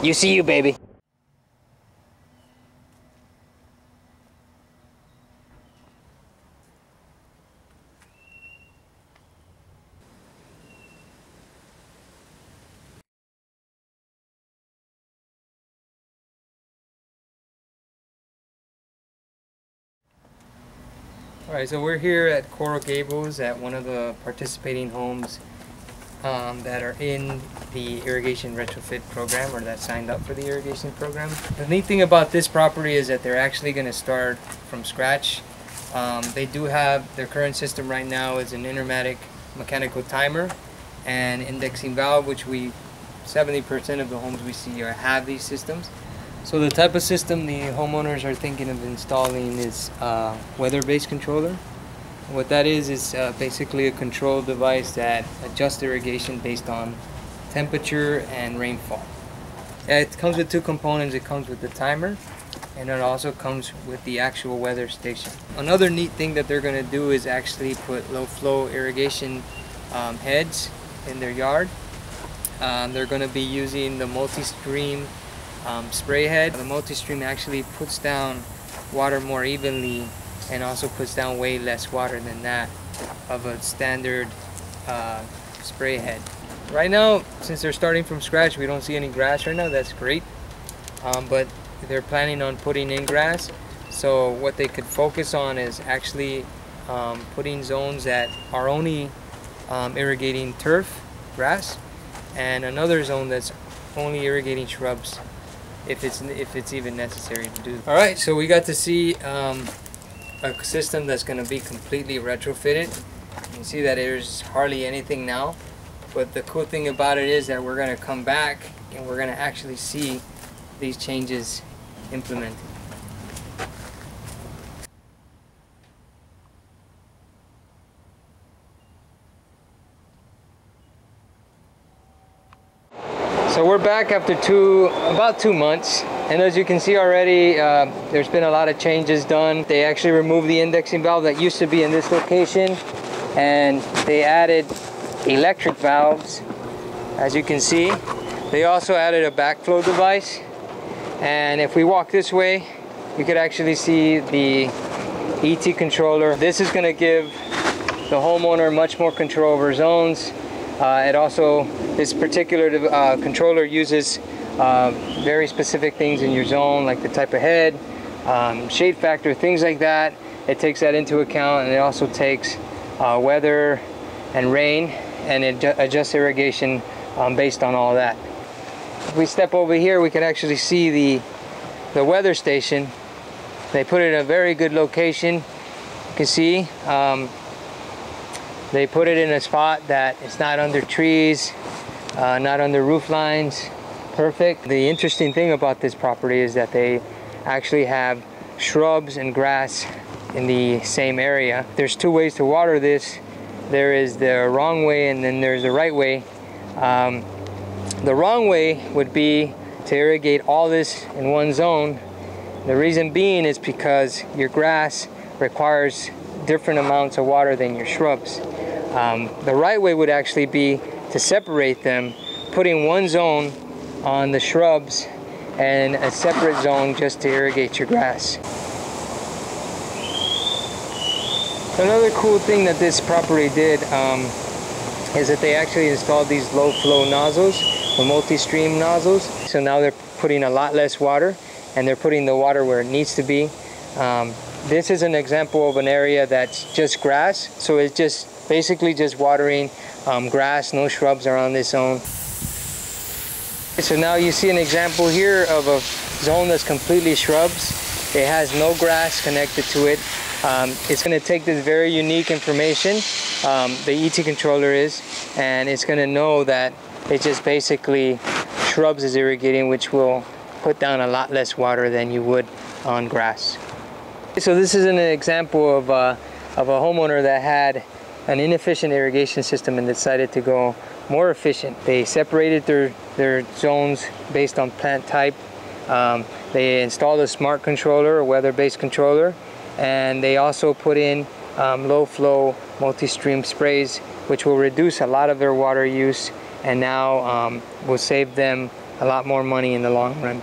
You see you, baby. Alright, so we're here at Coral Gables at one of the participating homes that are in the irrigation retrofit program, or that signed up for the irrigation program. The neat thing about this property is that they're actually going to start from scratch. They do have, their current system right now is an intermatic mechanical timer and indexing valve, which 70% of the homes we see have these systems. So the type of system the homeowners are thinking of installing is weather-based controller. What that is basically a control device that adjusts irrigation based on temperature and rainfall. It comes with two components. It comes with the timer, and it also comes with the actual weather station. Another neat thing that they're going to do is actually put low-flow irrigation heads in their yard. They're going to be using the multi-stream spray head. The multi-stream actually puts down water more evenly and also puts down way less water than that of a standard spray head. Right now, since they're starting from scratch, we don't see any grass right now. That's great, but they're planning on putting in grass. So what they could focus on is actually putting zones that are only irrigating turf, grass, and another zone that's only irrigating shrubs, if it's even necessary to do. All right, so we got to see a system that's going to be completely retrofitted. You can see that there's hardly anything now, but the cool thing about it is that we're going to come back and we're going to actually see these changes implemented. So we're back after about 2 months, and as you can see already, there's been a lot of changes done. They actually removed the indexing valve that used to be in this location, and they added electric valves, as you can see. They also added a backflow device, and if we walk this way, you could actually see the ET controller. This is going to give the homeowner much more control over zones. This particular controller uses very specific things in your zone, like the type of head, shade factor, things like that. It takes that into account, and it also takes weather and rain, and it adjusts irrigation based on all that. If we step over here, we can actually see the weather station. They put it in a very good location. You can see they put it in a spot that it's not under trees, not under roof lines. Perfect. The interesting thing about this property is that they actually have shrubs and grass in the same area. There's two ways to water this. There is the wrong way, and then there's the right way. The wrong way would be to irrigate all this in one zone. The reason being is because your grass requires different amounts of water than your shrubs. The right way would actually be to separate them, putting one zone on the shrubs and a separate zone just to irrigate your grass. Another cool thing that this property did is that they actually installed these low flow nozzles, the multi-stream nozzles. So now they're putting a lot less water, and they're putting the water where it needs to be. This is an example of an area that's just grass, so it's just basically just watering grass. No shrubs are on this zone. So now you see an example here of a zone that's completely shrubs. It has no grass connected to it. It's going to take this very unique information, the ET controller is, and it's going to know that it's just basically shrubs is irrigating, which will put down a lot less water than you would on grass. So this is an example of a homeowner that had an inefficient irrigation system and decided to go more efficient. They separated their zones based on plant type. They installed a smart controller, a weather-based controller, and they also put in low-flow multi-stream sprays, which will reduce a lot of their water use, and now will save them a lot more money in the long run.